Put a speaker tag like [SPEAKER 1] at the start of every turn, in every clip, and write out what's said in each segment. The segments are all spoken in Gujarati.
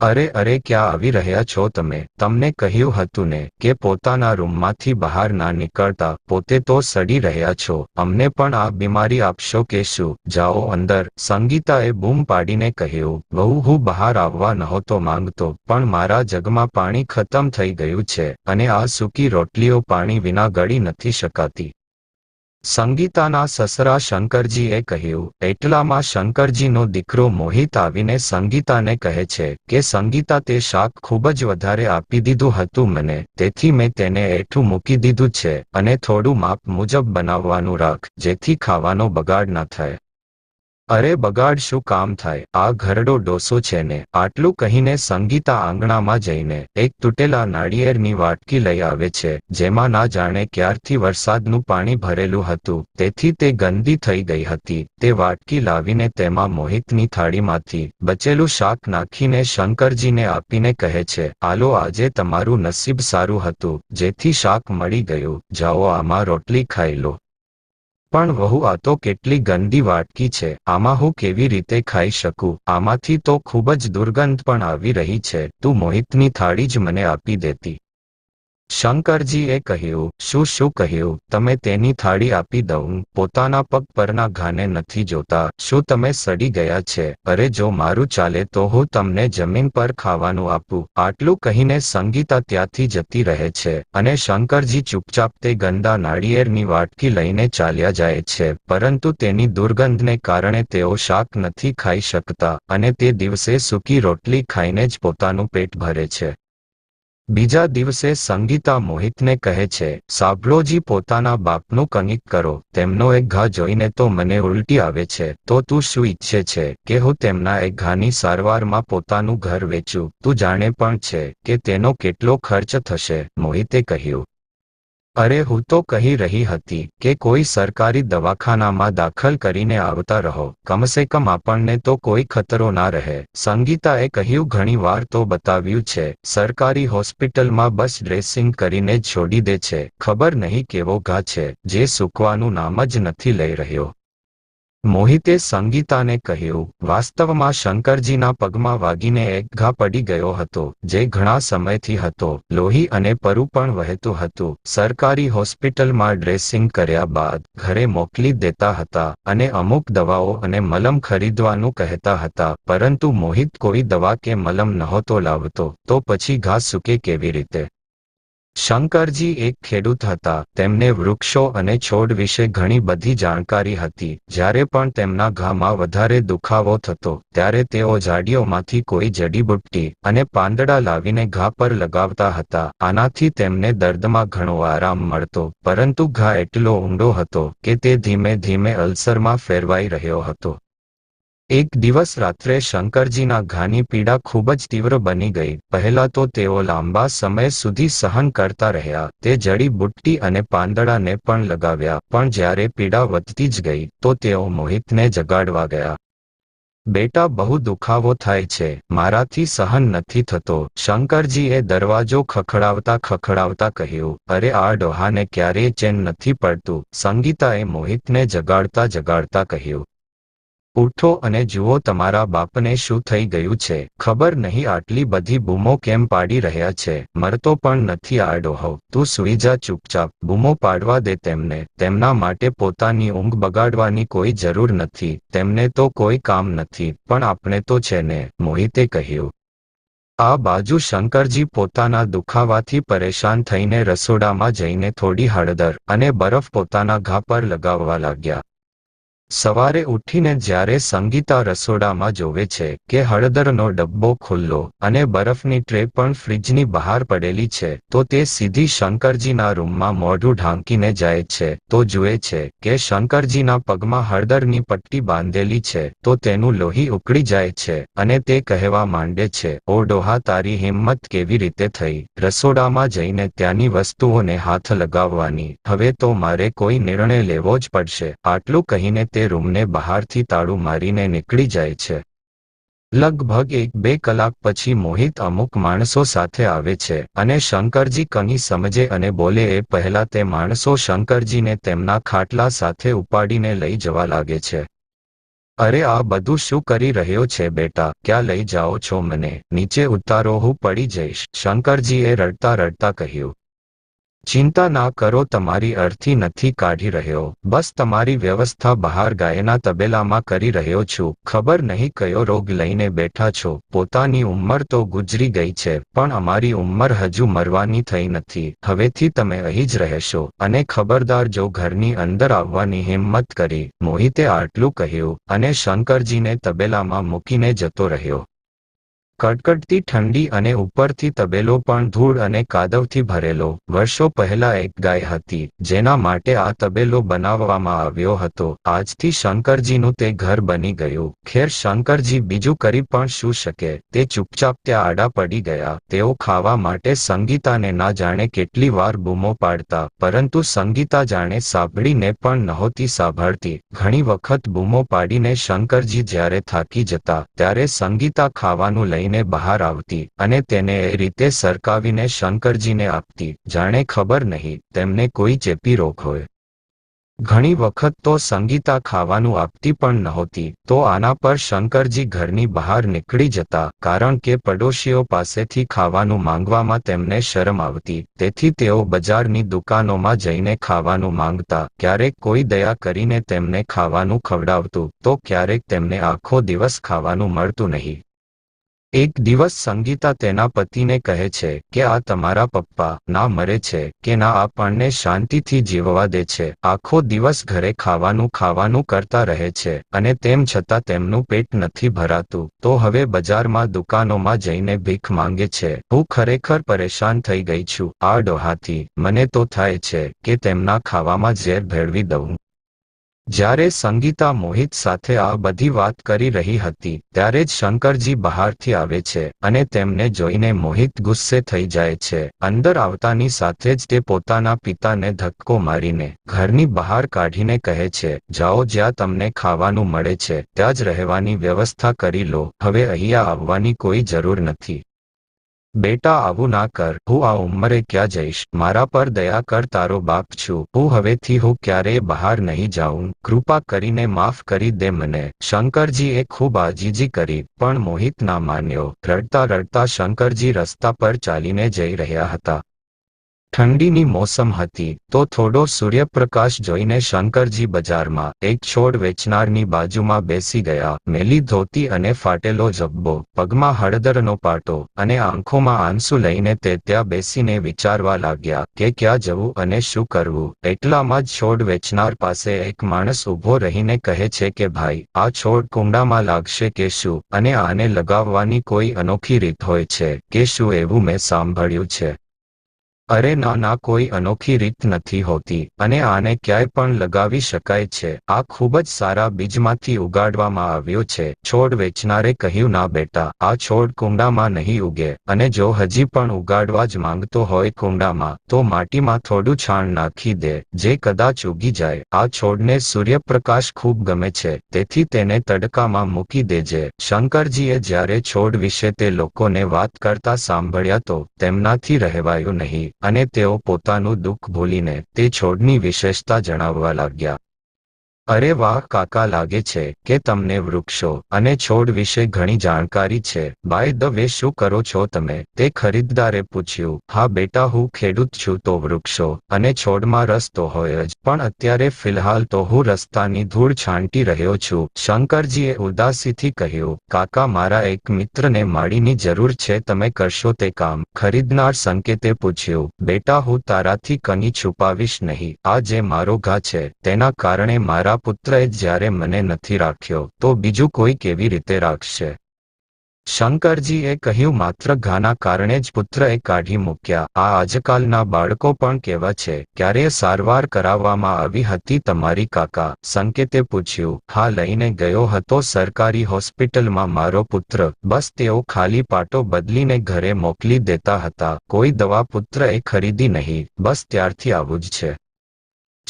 [SPEAKER 1] અરે અરે, ક્યાં આવી રહ્યા છો તમે? તમને કહ્યું હતું ને કે પોતાના રૂમમાંથી બહાર ના નીકળતા. પોતે તો સડી રહ્યા છો, અમને પણ આ બીમારી આપશો કે શું? જાઓ અંદર, સંગીતાએ બૂમ પાડીને કહ્યું. વહુ, હું બહાર આવવા નહોતો માંગતો, પણ મારા જગમાં પાણી ખતમ થઈ ગયું છે અને આ સૂકી રોટલીઓ પાણી વિના ગળી નથી શકાતી. સંગીતાના સસરા શંકરજીએ કહ્યું. એટલામાં શંકરજીનો દીકરો મોહિત આવીને સંગીતાને કહે છે કે સંગીતા, તે શાક ખૂબ જ વધારે આપી દીધું હતું મને, તેથી મેં તેને એઠું મૂકી દીધું છે અને થોડું માપ મુજબ બનાવવાનું રાખ, જેથી ખાવાનો બગાડ ન થાય. અરે બગાડ શું કામ થાય? આ ઘરડો ડોસો છે ને. આટલું કહીને સંગીતા આંગણામાં જઈને એક તૂટેલા નાળિયેરની વાટકી લઈ આવે છે, જેમાં ના જાણે ક્યારથી વરસાદનું પાણી ભરેલું હતું, તેથી તે ગંદી થઈ ગઈ હતી. તે વાટકી લાવીને તેમાં મોહિતની થાળીમાંથી બચેલું શાક નાખીને શંકરજીને આપીને કહે છે, આલો, આજે તમારું નસીબ સારું હતું, જેથી શાક મળી ગયું. જાઓ, આમાં રોટલી ખાઈ લો. પણ વહુ, આ તો કેટલી ગંદી વાટકી છે, આમાં હું કેવી રીતે ખાઈ શકું? આમાંથી તો ખૂબ જ દુર્ગંધ પણ આવી રહી છે. તું મોહિતની થાળી જ મને આપી દેતી. શંકરજીએ કહ્યું. શું કહ્યું? તમે તેની થાળી આપી દઉં? પોતાના પગ પરના ઘાને નથી જોતા? શું તમે સડી ગયા છે? અરે, જો મારું ચાલે તો હું તમને જમીન પર ખાવાનું આપું. આટલું કહીને સંગીતા ત્યાંથી જતી રહે છે અને શંકરજી ચૂપચાપ તે ગંદા નાળિયેરની વાટકી લઈને ચાલ્યા જાય છે. પરંતુ તેની દુર્ગંધને કારણે તેઓ શાક નથી ખાઈ શકતા અને તે દિવસે સૂકી રોટલી ખાઈને જ પોતાનું પેટ ભરે છે. બીજા દિવસે સંગીતા મોહિતને કહે છે, સાંભળોજી, પોતાના બાપનું કંઈક કરો. તેમનો એક ઘા જોઈને તો મને ઉલટી આવે છે. તો તું શું ઈચ્છે છે કે હું તેમના એક ઘાની સારવારમાં પોતાનું ઘર વેચું? તું જાણે પણ છે કે તેનો કેટલો ખર્ચ થશે? મોહિતે કહ્યું. અરે, હું તો કહી રહી હતી કે કોઈ સરકારી દવાખાનામાં દાખલ કરીને આવતા રહો, કમસે કમ આપણને તો કોઈ ખતરો ના રહે. સંગીતાએ કહ્યું. ઘણી વાર તો બતાવ્યું છે, સરકારી હોસ્પિટલમાં બસ ડ્રેસિંગ કરીને જ છોડી દે છે. ખબર નહીં કેવો ઘા છે જે સૂકવાનું નામ જ નથી લઈ રહ્યો. મોહિતે સંગીતાને કહ્યું. વાસ્તવમાં શંકરજીના પગમાં વાગીને એક ઘા પડી ગયો હતો, જે ઘણા સમયથી હતો. લોહી અને પરુ પણ વહેતું હતું. સરકારી હોસ્પિટલમાં ડ્રેસિંગ કર્યા બાદ ઘરે મોકલી દેતા હતા અને અમુક દવાઓ અને મલમ ખરીદવાનું કહેતા હતા, પરંતુ મોહિત કોઈ દવા કે મલમ નહોતો લાવતો. તો પછી ઘા સૂકે કેવી રીતે? શંકરજી એક ખેડૂત હતા. તેમને વૃક્ષો અને છોડ વિશે ઘણી બધી જાણકારી હતી. જ્યારે પણ તેમના ઘામાં વધારે દુખાવો થતો, ત્યારે તેઓ ઝાડીઓમાંથી કોઈ જડીબુટ્ટી અને પાંદડા લાવીને ઘા પર લગાવતા હતા. આનાથી તેમને દર્દમાં ઘણો આરામ મળતો, પરંતુ ઘા એટલો ઊંડો હતો કે તે ધીમે ધીમે અલ્સરમાં ફેરવાઈ રહ્યો હતો. એક દિવસ રાત્રે શંકરજીના ઘાની પીડા ખૂબ જ તીવ્ર બની ગઈ. પહેલા તો તેઓ લાંબા સમય સુધી સહન કરતા રહ્યા. તે જડીબુટ્ટી અને પાંદડાને પણ લગાવ્યા, પણ જ્યારે પીડા વધતી જ ગઈ તો તેઓ મોહિતને જગાડવા ગયા. બેટા, બહુ દુખાવો થાય છે, મારાથી સહન નથી થતો. શંકરજીએ દરવાજો ખખડાવતા કહ્યું. અરે, આ ડોહાને ક્યારેય ચેન નથી પડતું, સંગીતાએ મોહિતને જગાડતા કહ્યું. ઉઠો અને જુઓ, તમારા બાપને શું થઈ ગયું છે? ખબર નહીં આટલી બધી બૂમો કેમ પાડી રહ્યા છે? મરતો પણ નથી આ ડોહો. તું સૂઈ જા ચૂપચાપ. બૂમો પાડવા દે તેમને. તેમના માટે પોતાની ઊંઘ બગાડવાની કોઈ જરૂર નથી. તેમને તો કોઈ કામ નથી, પણ આપણે તો છે ને, મોહિતે કહ્યું. આ બાજુ શંકરજી પોતાના દુખાવાથી પરેશાન થઈને રસોડામાં જઈને થોડી હળદર અને બરફ પોતાના ઘા પર લગાવવા લાગ્યા. સવારે ઉઠીને જ્યારે સંગીતા રસોડામાં જોવે છે કે હળદરનો ડબ્બો ખુલ્લો અને બરફની ટ્રે પણ ફ્રીજની બહાર પડેલી છે, તો તે સીધી શંકરજીના રૂમમાં મોઢું ઢાંકીને જાય છે. તો જુએ છે કે શંકરજીના પગમાં હળદરની પટ્ટી બાંધેલી છે. તો તેનું લોહી ઉકળી જાય છે અને તે કહેવા માંડે છે, ઓ ડોહા, તારી હિંમત કેવી રીતે થઈ રસોડામાં જઈને ત્યાંની વસ્તુઓને હાથ લગાવવાની? હવે તો મારે કોઈ નિર્ણય લેવો જ પડશે. આટલું કહીને તે રૂમને બહારથી તાળું મારીને નીકળી જાય છે. લગભગ 1-2 કલાક પછી મોહિત અમુક માણસો સાથે આવે છે અને શંકરજી કંઈ સમજે અને બોલે એ પહેલા તે માણસો શંકરજીને તેમના ખાટલા સાથે ઉપાડીને લઈ જવા લાગે છે. અરે આ બધું શું કરી રહ્યો છે બેટા? ક્યાં લઈ જાઓ છો મને? નીચે ઉતારો, હું પડી જઈશ, શંકરજીએ રડતા રડતા કહ્યું. ચિંતા ના કરો, તમારી અર્થી નથી કાઢી રહ્યો, બસ તમારી વ્યવસ્થા બહાર ગાયના તબેલામાં કરી રહ્યો છું. ખબર નહીં કયો રોગ લઈને બેઠા છો. પોતાની ઉંમર તો ગુજરી ગઈ છે, પણ અમારી ઉંમર હજુ મરવાની થઈ નથી. હવેથી તમે અહીં જ રહેશો, અને ખબરદાર જો ઘરની અંદર આવવાની હિંમત કરી. મોહિતે આટલું કહ્યું અને શંકરજીને તબેલામાં મૂકીને જતો રહ્યો. કડકડતી ઠંડી અને ઉપરથી તબેલો પણ ધૂળ અને કાદવથી ભરેલો. વર્ષો પહેલા એક ગાય હતી, જેના માટે આ તબેલો બનાવવામાં આવ્યો હતો. આજથી શંકરજીનું તે ઘર બની ગયું. ખેર શંકરજી બીજું કરી પણ શું શકે? તે ચૂપચાપ ત્યાં આડા પડી ગયા. તેઓ ખાવા માટે સંગીતાને ના જાણે કેટલી વાર બૂમો પાડતા, પરંતુ સંગીતા જાણે સાંભળીને પણ નહોતી સાંભળતી. ઘણી વખત બૂમો પાડીને શંકરજી જ્યારે થાકી જતા, ત્યારે સંગીતા ખાવાનું લઈને બહાર આવતી અને તેને એ રીતે સરકાવીને શંકરજીને આપતી, જાણે ખબર નહીં તેમને કોઈ ચેપી રોગ હોય. ઘણી વખત તો સંગીતા ખાવાનું આપતી પણ નહોતી, તો આના પર શંકરજી ઘરની બહાર નીકળી જતા, કારણ કે પડોશીઓ પાસેથી ખાવાનું માંગવામાં તેમને શરમ આવતી. તેથી તેઓ બજારની દુકાનોમાં જઈને ખાવાનું માંગતા. ક્યારેક કોઈ દયા કરીને તેમને ખાવાનું ખવડાવતું, તો ક્યારેક તેમને આખો દિવસ ખાવાનું મળતું નહીં. એક દિવસ સંગીતા તેના પતિને કહે છે કે આ તમારા પપ્પા ના મરે છે કે ના આપણને શાંતિથી જીવવા દે છે. આખો દિવસ ઘરે ખાવાનું કરતા રહે છે, અને તેમ છતાં તેમનું પેટ નથી ભરાતું, તો હવે બજારમાં દુકાનોમાં જઈને ભીખ માંગે છે. હું ખરેખર પરેશાન થઈ ગઈ છું આ ડોહાથી. મને તો થાય છે કે તેમના ખાવામાં ઝેર ભેળવી દઉં. જ્યારે સંગીતા મોહિત સાથે આ બધી વાત કરી રહી હતી, ત્યારે જ શંકરજી બહારથી આવે છે, અને તેમને જોઈને મોહિત ગુસ્સે થઈ જાય છે. અંદર આવતાની સાથે જ તે પોતાના પિતાને ધક્કો મારીને ઘરની બહાર કાઢીને કહે છે, જાઓ, જ્યાં તમને ખાવાનું મળે છે ત્યાં જ રહેવાની વ્યવસ્થા કરી લો. હવે અહીંયા આવવાની કોઈ જરૂર નથી. બેટા, આવું ના કર. હું આ ઉંમરે ક્યાં જઈશ? મારા પર દયા કર, તારો બાપ છું હું. હવેથી હું ક્યારેય બહાર નહીં જાઉં. કૃપા કરીને માફ કરી દે મને. શંકરજીએ ખૂબ આજીજી કરી, પણ મોહિત ના માન્યો. રડતા રડતા શંકરજી રસ્તા પર ચાલીને જઈ રહ્યા હતા. ઠંડીની મોસમ હતી, તો થોડો સૂર્યપ્રકાશ જોઈને શંકરજી બજારમાં એક છોડ વેચનારની બાજુમાં બેસી ગયા. મેલી ધોતી અને ફાટેલો જબ્બો, પગમાં હળદરનો પાટો અને આંખોમાં આંસુ લઈને તે ત્યાં બેસીને વિચારવા લાગ્યા કે ક્યાં જવું અને શું કરવું. એટલામાં જ છોડ વેચનાર પાસે એક માણસ ઊભો રહીને કહે છે કે ભાઈ, આ છોડ કુંડામાં લાગશે કે શું? અને આને લગાવવાની કોઈ અનોખી રીત હોય છે કે શું? એવું મેં સાંભળ્યું છે. અરે ના ના, કોઈ અનોખી રીત નથી હોતી, અને આને ક્યાંય પણ લગાવી શકાય છે. આ ખૂબ જ સારા બીજમાંથી ઉગાડવામાં આવ્યો છે. છોડ વેચનારે કહ્યું, ના બેટા, આ છોડ કુંડામાં નહીં ઉગે, અને જો હજી પણ ઉગાડવા જ માંગતો હોય કુંડામાં, તો માટીમાં થોડું છાણ નાખી દે, જે કદાચ ઉગી જાય. આ છોડને સૂર્યપ્રકાશ ખૂબ ગમે છે, તેથી તેને તડકામાં મૂકી દેજે. શંકરજીએ જ્યારે છોડ વિશે તે લોકોને વાત કરતા સાંભળ્યા તો તેમનાથી રહેવાયું નહીં, અને તેઓ પોતાનું દુઃખ ભૂલીને તે છોડની વિશેષતા જણાવવા લાગ્યા. અરે વાહ કાકા, લાગે છે કે તમને વૃક્ષો અને છોડ વિશે ઘણી જાણકારી છે. બાય ધ વે, શું કરો છો તમે? તે ખરીદદારે પૂછ્યું. હા બેટા, હું ખેડૂત છું, તો વૃક્ષો અને છોડમાં રસ તો હોય જ, પણ અત્યારે ફિલહાલ તો હું રસ્તાની ધૂળ છાંટી રહ્યો છું. શંકરજીએ ઉદાસીથી કહ્યું. કાકા, મારા એક મિત્રને માળીની જરૂર છે, તમે કરશો તે કામ? ખરીદનાર સંકેતે પૂછ્યું. બેટા, હું તારાથી કંઈ છુપાવીશ નહીં. આ જે મારો ઘા છે, તેના કારણે મારા પુત્રએ જ્યારે મને નથી રાખ્યો, તો બીજું કોઈ કેવી રીતે રાખશે? શંકરજીએ કહ્યું, માત્ર ઘાના કારણે જ પુત્રએ કાઢી મૂક્યા. આ આજકાલના બાળકો પણ કેવા છે. ક્યારે સારવાર કરાવવામાં આવી હતી તમારી કાકા? સંકેતે પૂછ્યું. હા, લઈને ગયો હતો સરકારી હોસ્પિટલમાં મારો પુત્ર. બસ તેઓ ખાલી પાટો બદલીને ઘરે મોકલી દેતા હતા. કોઈ દવા પુત્રએ ખરીદી નહીં. બસ ત્યારથી આવું જ છે.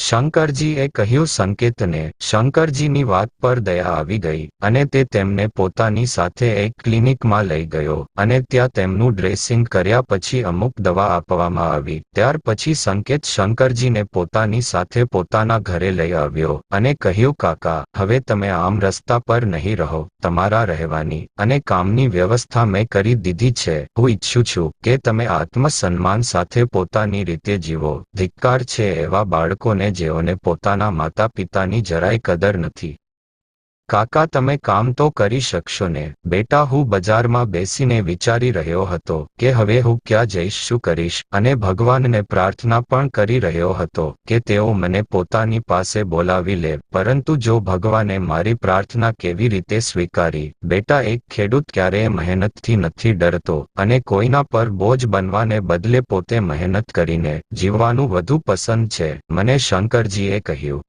[SPEAKER 1] શંકરજીએ કહ્યું સંકેતને. શંકરજીની વાત પર દયા આવી ગઈ અને તે તેમને પોતાની સાથે એક ક્લિનિકમાં લઈ ગયો અને ત્યાં તેમનું ડ્રેસિંગ કર્યા પછી અમુક દવા આપવામાં આવી. ત્યાર પછી સંકેત શંકરજીને પોતાની સાથે પોતાના ઘરે લઈ આવ્યો અને કહ્યું કાકા, હવે તમે આમ રસ્તા પર નહીં રહો. તમારા રહેવાની અને કામની વ્યવસ્થા મેં કરી દીધી છે. હું ઈચ્છું છું કે તમે આત્મસન્માન સાથે પોતાની રીતે જીવો. ધિક્કાર છે એવા બાળકોને જેઓને પોતાના માતા પિતાની જરાય કદર નથી. કાકા, તમે કામ તો કરી શકશો ને? બેટા, હું બજારમાં બેસીને વિચારી રહ્યો હતો કે હવે હું ક્યાં જઈશ, શું કરીશ, અને ભગવાનને પ્રાર્થના પણ કરી રહ્યો હતો કે તેઓ મને પોતાની પાસે બોલાવી લે. પરંતુ જો ભગવાને મારી પ્રાર્થના કેવી રીતે સ્વીકારી? બેટા, એક ખેડૂત ક્યારેય મહેનતથી નથી ડરતો અને કોઈના પર બોજ બનવાને બદલે પોતે મહેનત કરીને જીવવાનું વધુ પસંદ છે, મને શંકરજીએ કહ્યું.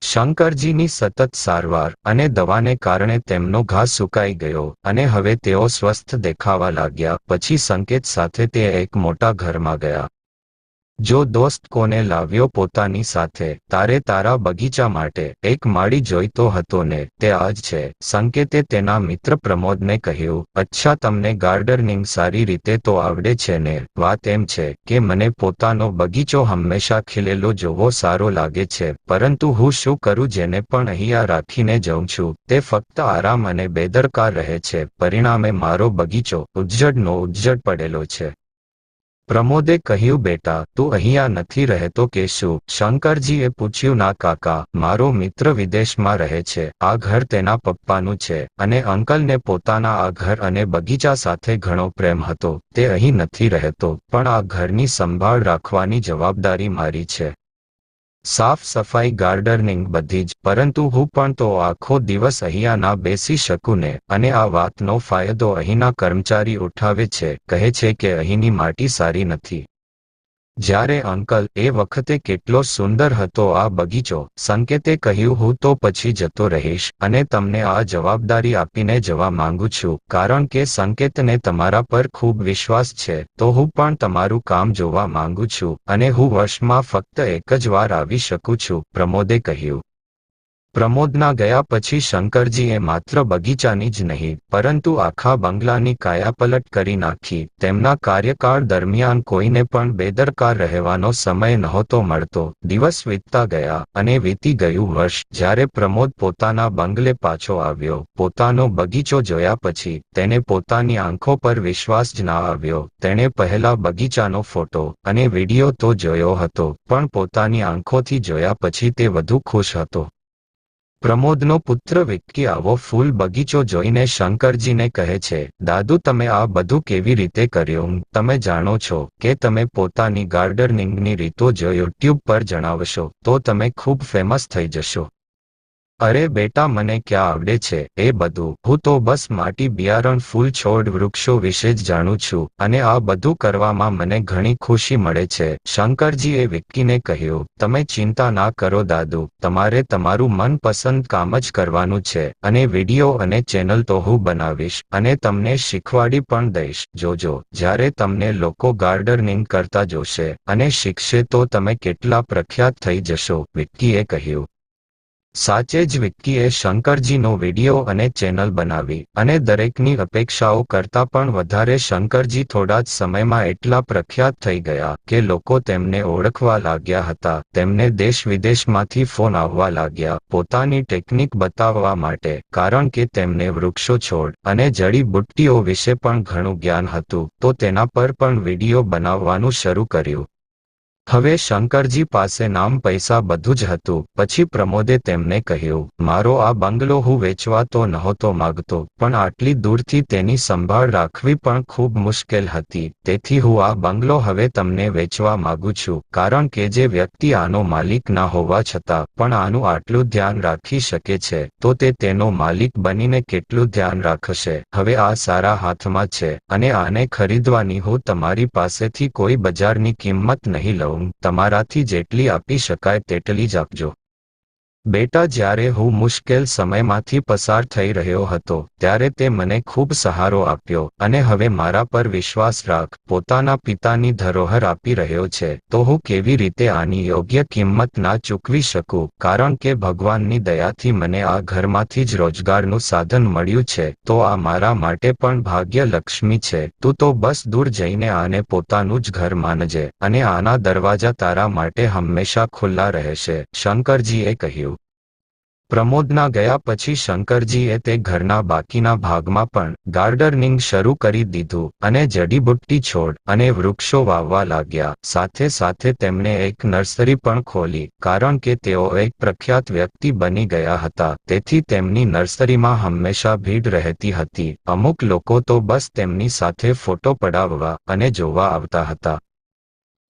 [SPEAKER 1] શંકરજીની સતત સારવાર અને દવાને કારણે તેમનો ઘા સુકાઈ ગયો અને હવે તેઓ સ્વસ્થ દેખાવા લાગ્યા. પછી સંકેત સાથે તે એક મોટા ઘરમાં ગયા. જો દોસ્ત, કોને લાવ્યો પોતાની સાથે? તારે તારા બગીચા માટે એક માળી જોઈતો હતો ને? તે આજ છે. સંકેતે તેના મિત્ર પ્રમોદને કહ્યું, અચ્છા, તમને ગાર્ડનિંગ સારી રીતે તો આવડે છે ને? વાત એમ છે કે મને પોતાનો બગીચો હંમેશા ખીલેલો જોવો સારો લાગે છે, પરંતુ હું શું કરું? જેને પણ અહીંયા રાખીને જઉં છું તે ફક્ત આરામ અને બેદરકાર રહે છે. પરિણામે મારો બગીચો ઉજ્જડનો ઉજ્જડ પડેલો છે. પ્રમોદે કહ્યું, બેટા, તું અહીંયા નથી રહેતો કે શું? શંકરજીએ પૂછ્યું. ના કાકા, મારો મિત્ર વિદેશમાં રહે છે. આ ઘર તેના પપ્પાનું છે અને અંકલને પોતાના આ ઘર અને બગીચા સાથે ઘણો પ્રેમ હતો. તે અહીં નથી રહેતો, પણ આ ઘરની સંભાળ રાખવાની જવાબદારી મારી છે. સાફ સફાઈ, ગાર્ડનિંગ, બધી જ. પરંતુ હું પણ તો આખો દિવસ અહીંયા ના બેસી શકું ને? અને આ વાતનો ફાયદો અહીંના કર્મચારી ઉઠાવે છે. કહે છે કે અહીંની માટી સારી નથી. જ્યારે અંકલ, એ વખતે કેટલો સુંદર હતો આ બગીચો. સંકેતે કહ્યું, હું તો પછી જતો રહીશ અને તમને આ જવાબદારી આપીને જવા માંગુ છું, કારણ કે સંકેતને તમારા પર ખૂબ વિશ્વાસ છે. તો હું પણ તમારું કામ જોવા માંગુ છું અને હું વર્ષમાં ફક્ત એક જ વાર આવી શકું છું, પ્રમોદે કહ્યું. પ્રમોદના ગયા પછી શંકરજીએ માત્ર બગીચાની જ નહીં પરંતુ આખા બંગલાની કાયાપલટ કરી નાખી. તેમના કાર્યકાળ દરમિયાન કોઈને પણ બેદરકાર રહેવાનો સમય નહોતો મળતો. દિવસ વીતતા ગયા અને વીતી ગયું વર્ષ. જ્યારે પ્રમોદ પોતાના બંગલે પાછો આવ્યો, પોતાનો બગીચો જોયા પછી તેને પોતાની આંખો પર વિશ્વાસ જ ના આવ્યો. તેણે પહેલા બગીચાનો ફોટો અને વિડીયો તો જોયો હતો, પણ પોતાની આંખોથી જોયા પછી તે વધુ ખુશ હતો. પ્રમોદનો પુત્ર વિક્કી આવો ફૂલ બગીચો જોઈને શંકરજીને કહે છે, દાદુ, તમે આ બધું કેવી રીતે કર્યું? તમે જાણો છો કે તમે પોતાની ગાર્ડનિંગની રીતો જો યુટ્યુબ પર જણાવશો તો તમે ખૂબ ફેમસ થઈ જશો. અરે બેટા, મને ક્યાં આવડે છે એ બધું? હું તો બસ માટી, બિયારણ, ફૂલ, છોડ, વૃક્ષો વિશે જ જાણું છું અને આ બધું કરવામાં મને ઘણી ખુશી મળે છે. શંકરજીએ વિક્કીને કહ્યું, તમે ચિંતા ના કરો દાદુ, તમારે તમારું મનપસંદ કામ જ કરવાનું છે અને વિડીયો અને ચેનલ તો હું બનાવીશ અને તમને શીખવાડી પણ દઈશ. જોજો, જ્યારે તમને લોકો ગાર્ડનિંગ કરતા જોશે અને શીખશે તો તમે કેટલા પ્રખ્યાત થઈ જશો, વિક્કીએ કહ્યું. સાચે જ વિક્કીએ શંકરજીનો વિડીયો અને ચેનલ બનાવી અને દરેકની અપેક્ષાઓ કરતાં પણ વધારે શંકરજી થોડા જ સમયમાં એટલા પ્રખ્યાત થઈ ગયા કે લોકો તેમને ઓળખવા લાગ્યા હતા. તેમને દેશ વિદેશમાંથી ફોન આવવા લાગ્યા પોતાની ટેકનિક બતાવવા માટે, કારણ કે તેમને વૃક્ષો, છોડ અને જડીબુટ્ટીઓ વિશે પણ ઘણું જ્ઞાન હતું. તો તેના પર પણ વિડીયો બનાવવાનું શરૂ કર્યું. હવે શંકરજી પાસે નામ, પૈસા બધું જ હતું. પછી પ્રમોદે તેમને કહ્યું, મારો આ બંગલો હું વેચવા તો નહોતો માગતો, પણ આટલી દૂરથી તેની સંભાળ રાખવી પણ ખૂબ મુશ્કેલ હતી. તેથી હું આ બંગલો હવે તમને વેચવા માંગુ છું, કારણ કે જે વ્યક્તિ આનો માલિક ના હોવા છતાં પણ આનું આટલું ધ્યાન રાખી શકે છે તો તે તેનો માલિક બનીને કેટલું ધ્યાન રાખશે. હવે આ સારા હાથમાં છે અને આને ખરીદવાની હું તમારી પાસેથી કોઈ બજારની કિંમત નહીં લઉં. તમારાથી જેટલી આપી શકાય તેટલી જ આપજો. બેટા, જ્યારે હું મુશ્કેલ સમયમાંથી પસાર થઈ રહ્યો હતો ત્યારે તે મને ખૂબ સહારો આપ્યો અને હવે મારા પર વિશ્વાસ રાખ. પોતાના પિતાની ધરોહર આપી રહ્યો છે તો હું કેવી રીતે આની યોગ્ય કિંમત ના ચૂકવી શકું? કારણ કે ભગવાનની દયાથી મને આ ઘરમાંથી જ રોજગારનું સાધન મળ્યું છે, તો આ મારા માટે પણ ભાગ્યલક્ષ્મી છે. તું તો બસ દૂર જઈને આને પોતાનું જ ઘર માનજે અને આના દરવાજા તારા માટે હંમેશા ખુલ્લા રહેશે, શંકરજીએ કહ્યું. પ્રમોદના ગયા પછી શંકરજીએ તે ઘરના બાકીના ભાગમાં પણ ગાર્ડનિંગ શરૂ કરી દીધું અને જડીબુટ્ટી છોડ અને વૃક્ષો વાવવા લાગ્યા. સાથે સાથે તેમણે એક નર્સરી પણ ખોલી, કારણ કે તેઓ એક પ્રખ્યાત વ્યક્તિ બની ગયા હતા, તેથી તેમની નર્સરીમાં હંમેશા ભીડ રહેતી હતી. અમુક લોકો તો બસ તેમની સાથે ફોટો પડાવવા અને જોવા આવતા હતા.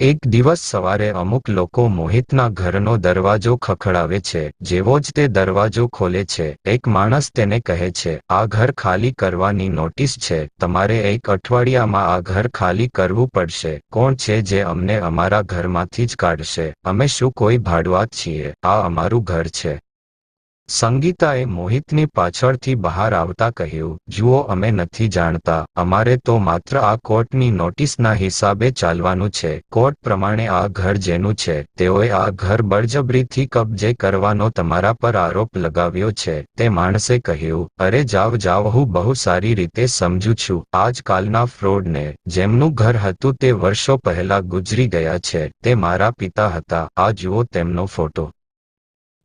[SPEAKER 1] એક દિવસ સવારે અમુક લોકો મોહિતના ઘરનો દરવાજો ખખડાવે છે. જેવો જ તે દરવાજો ખોલે છે, એક માણસ તેને કહે છે, આ ઘર ખાલી કરવાની નોટિસ છે, તમારે 1 અઠવાડિયામાં આ ઘર ખાલી કરવું પડશે. કોણ છે જે અમને અમારા ઘરમાંથી જ કાઢશે? અમે શું કોઈ ભાડુઆત છીએ? આ અમારું ઘર છે. સંગીતાએ મોહિતની પાછળથી બહાર આવતા કહ્યું, જુઓ, અમે નથી જાણતા, અમારે તો માત્ર આ કોર્ટની નોટિસના હિસાબે ચાલવાનું છે. કોર્ટ પ્રમાણે આ ઘર જેનું છે, તેઓએ આ ઘર બળજબરીથી કબજે કરવાનો તમારા પર આરોપ લગાવ્યો છે. તે માણસે કહ્યું, અરે જાવ જાવ, હું બહુ સારી રીતે સમજુ છું. આજકાલના ફ્રોડને જેમનું ઘર હતું તે વર્ષો પહેલા ગુજરી ગયા છે, તે મારા પિતા હતા. આ જુઓ તેમનો ફોટો.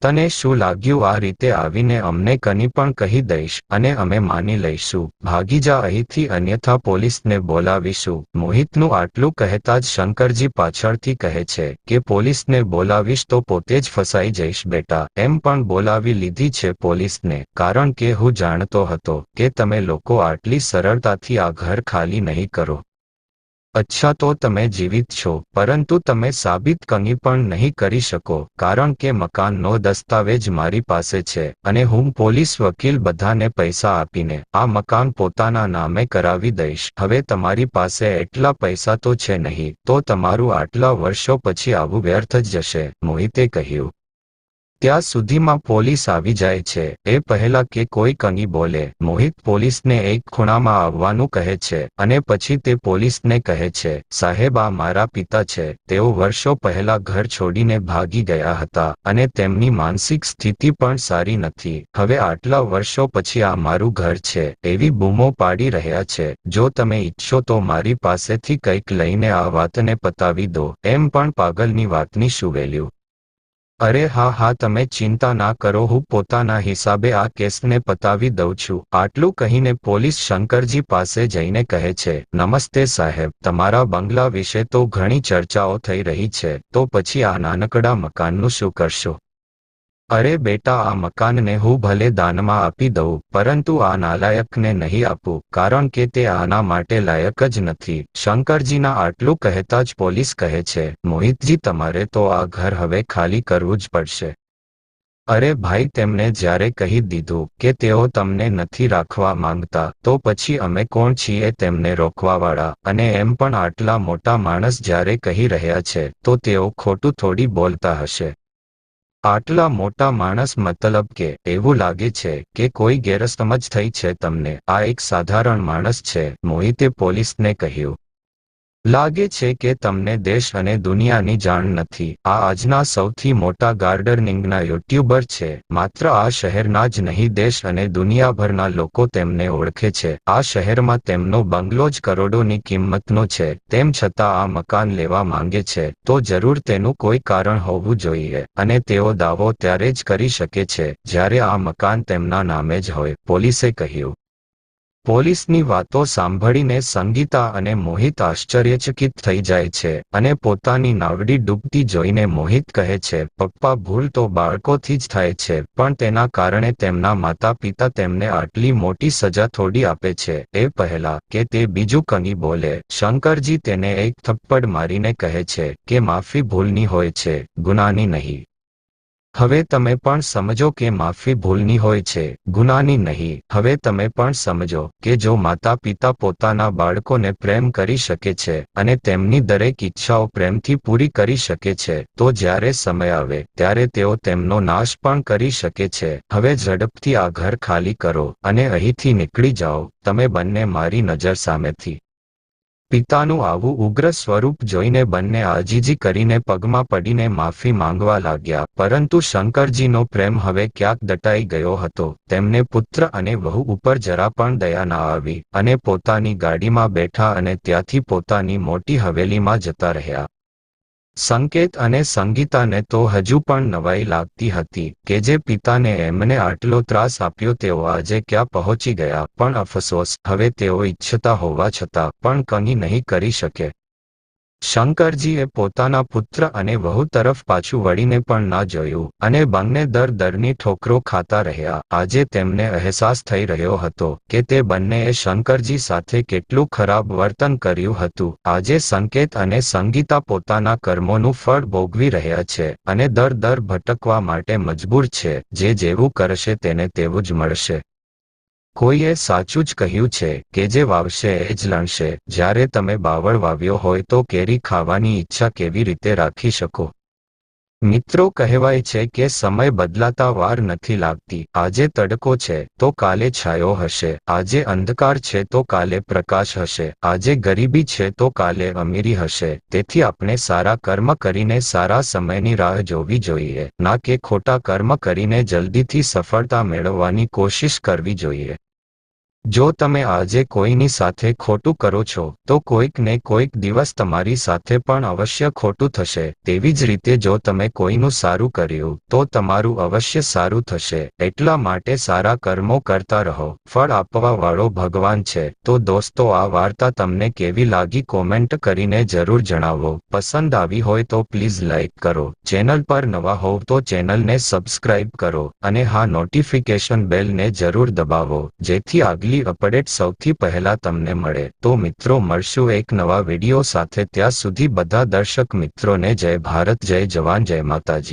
[SPEAKER 1] તને શું લાગ્યું આ રીતે આવીને અમને કની પણ કહી દઈશ અને અમે માની લઈશું? ભાગી જા અહીંથી, અન્યથા પોલીસને બોલાવીશું. મોહિતનું આટલું કહેતા જ શંકરજી પાછળથી કહે છે કે પોલીસને બોલાવીશ તો પોતે જ ફસાઈ જઈશ બેટા. એમ પણ બોલાવી લીધી છે પોલીસને, કારણ કે હું જાણતો હતો કે તમે લોકો આટલી સરળતાથી આ ઘર ખાલી નહીં કરો. અચ્છા, તો તમે જીવિત છો, પરંતુ તમે સાબિત કંઈ પણ નહીં કરી શકો, કારણ કે મકાનનો દસ્તાવેજ મારી પાસે છે અને હું પોલીસ વકીલ બધાને પૈસા આપીને આ મકાન પોતાના નામે કરાવી દઈશ. હવે તમારી પાસે એટલા પૈસા તો છે નહીં, તો તમારું આટલા વર્ષો પછી આવું વ્યર્થ જ જશે, મોહિતે કહ્યું. ત્યાં સુધીમાં પોલીસ આવી જાય છે. એ પહેલા કે કોઈ કંઈ બોલે, મોહિત પોલીસને એક ખૂણામાં આવવાનું કહે છે અને પછી તે પોલીસને કહે છે, સાહેબ, આ મારા પિતા છે. તેઓ વર્ષો પહેલા ઘર છોડીને ભાગી ગયા હતા અને તેમની માનસિક સ્થિતિ પણ સારી નથી. હવે આટલા વર્ષો પછી આ મારું ઘર છે એવી બૂમો પાડી રહ્યા છે. જો તમે ઈચ્છો તો મારી પાસેથી કંઈક લઈને આ વાતને પતાવી દો. એમ પણ પાગલની વાતની શું વેલ્યુ? અરે હા હા, તમે ચિંતા ના કરો, હું પોતાના હિસાબે આ કેસને પતાવી દઉં છું. આટલું કહીને પોલીસ શંકરજી પાસે જઈને કહે છે, નમસ્તે સાહેબ, તમારા બંગલા વિશે તો ઘણી ચર્ચાઓ થઈ રહી છે, તો પછી આ નાનકડા મકાનનું શું કરશો? અરે બેટા, આ મકાનને હું ભલે દાનમાં આપી દઉં, પરંતુ આ નાલાયકને નહીં આપું, કારણ કે તે આના માટે લાયક જ નથી. શંકરજીના આટલું કહેતા જ પોલીસ કહે છે, મોહિતજી, તમારે તો આ ઘર હવે ખાલી કરવું જ પડશે. અરે ભાઈ, તેમને જ્યારે કહી દીધું કે તેઓ તમને નથી રાખવા માંગતા, તો પછી અમે કોણ છીએ તેમને રોકવાવાળા? અને એમ પણ આટલા મોટા માણસ જ્યારે કહી રહ્યા છે તો તેઓ ખોટું થોડી બોલતા હશે. આટલા મોટા માણસ મતલબ કે એવું લાગે છે કે કોઈ ગેરસમજ થઈ છે તમને? આ એક સાધારણ માણસ છે, મોહિતે પોલીસને કહ્યું. લાગે છે કે તમને દેશ અને દુનિયાની જાણ નથી. આ આજના સૌથી મોટા ગાર્ડનિંગના યુટ્યુબર છે. માત્ર આ શહેરના જ નહીં, દેશ અને દુનિયાભરના લોકો તેમને ઓળખે છે. આ શહેરમાં તેમનો બંગલો જ કરોડોની કિંમતનો છે. તેમ છતાં આ મકાન લેવા માંગે છે, તો જરૂર તેનું કોઈ કારણ હોવું જોઈએ અને તેઓ દાવો ત્યારે જ કરી શકે છે જ્યારે આ મકાન તેમના નામે જ હોય, પોલીસે કહ્યું. પોલીસની વાતો સાંભળીને સંગીતા અને મોહિત આશ્ચર્યચકિત થઈ જાય છે અને પોતાની નાવડી ડૂબતી જોઈને મોહિત કહે છે, પપ્પા, ભૂલ તો બાળકોથી જ થાય છે, પણ તેના કારણે તેમના માતા પિતા તેમને આટલી મોટી સજા થોડી આપે છે. એ પહેલા કે તે બીજું કંઈ બોલે, શંકરજી તેને એક થપ્પડ મારીને કહે છે કે માફી ભૂલની હોય છે, ગુનાની નહીં. હવે તમે પણ સમજો કે માફી ભૂલની હોય છે, ગુનાની નહીં. હવે તમે પણ સમજો કે જો માતા પિતા પોતાના બાળકોને પ્રેમ કરી શકે છે અને તેમની દરેક ઈચ્છાઓ પ્રેમથી પૂરી કરી શકે છે, તો જ્યારે સમય આવે ત્યારે તેઓ તેમનો નાશ પણ કરી શકે છે. હવે ઝડપથી આ ઘર ખાલી કરો અને અહીંથી નીકળી જાઓ, તમે બંને મારી નજર સામેથી. પિતાનું આવું ઉગ્ર સ્વરૂપ જોઈને બંને આજીજી કરીને પગમાં પડીને માફી માંગવા લાગ્યા. પરંતુ શંકરજીનો પ્રેમ હવે ક્યાંક દટાઈ ગયો હતો. તેમને પુત્ર અને વહુ ઉપર જરા પણ દયા ના આવી અને પોતાની ગાડીમાં બેઠા અને ત્યાંથી પોતાની મોટી હવેલીમાં જતા રહ્યા. સંકેત અને સંગીતાને તો હજુ પણ નવાઈ લાગતી હતી કે જે પિતાને એમને આટલો ત્રાસ આપ્યો તેઓ આજે ક્યાં પહોંચી ગયા. પણ અફસોસ, હવે તેઓ ઈચ્છતા હોવા છતાં પણ કંઈ નહીં કરી શકે. શંકરજીએ પોતાના પુત્ર અને વહુ તરફ પાછું વળીને પણ ના જોયું અને બંને દરની ઠોકરો ખાતા રહ્યા. આજે તેમને અહેસાસ થઈ રહ્યો હતો કે તે બંનેએ શંકરજી સાથે કેટલું ખરાબ વર્તન કર્યું હતું. આજે સંકેત અને સંગીતા પોતાના કર્મોનું ફળ ભોગવી રહ્યા છે અને દર ભટકવા માટે મજબૂર છે. જે જેવું કરશે તેને તેવું જ મળશે. કોઈએ સાચું જ કહ્યું છે કે જે વાવશે એ જ લણશે. જ્યારે તમે બાવળ વાવ્યો હોય તો કેરી ખાવાની ઈચ્છા કેવી રીતે રાખી શકો? મિત્રો, કહેવાય છે કે સમય બદલાતા વાર નથી લાગતી. આજે તડકો છે તો કાલે છાયો હશે, આજે અંધકાર છે તો કાલે પ્રકાશ હશે, આજે ગરીબી છે તો કાલે અમીરી હશે. તેથી આપણે સારા કર્મ કરીને સારા સમયની રાહ જોવી જોઈએ, ના કે ખોટા કર્મ કરીને જલ્દીથી સફળતા મેળવવાની કોશિશ કરવી જોઈએ. જો તમે આજે કોઈની સાથે ખોટું કરો છો તો કોઈક ને કોઈક દિવસ તમારી સાથે પણ અવશ્ય ખોટું થશે. તેવી જ રીતે જો તમે કોઈનું સારું કર્યું તો તમારું અવશ્ય સારું થશે. એટલા માટે સારા કર્મો કરતા રહો. ફળ આપવા વાળો ભગવાન છે. તો દોસ્તો, આ વાર્તા તમને કેવી લાગી કોમેન્ટ કરીને જરૂર જણાવો. પસંદ આવી હોય તો પ્લીઝ લાઈક કરો. ચેનલ પર નવા હોવ તો ચેનલને સબસ્ક્રાઇબ કરો અને હા, નોટિફિકેશન બેલને જરૂર દબાવો જેથી આગલી અપડેટ સૌથી પહેલા તમને મળે. તો મિત્રો, મળશું એક નવા વિડીયો સાથે. ત્યાં સુધી બધા દર્શક મિત્રોને જય ભારત, જય જવાન, જય માતાજી.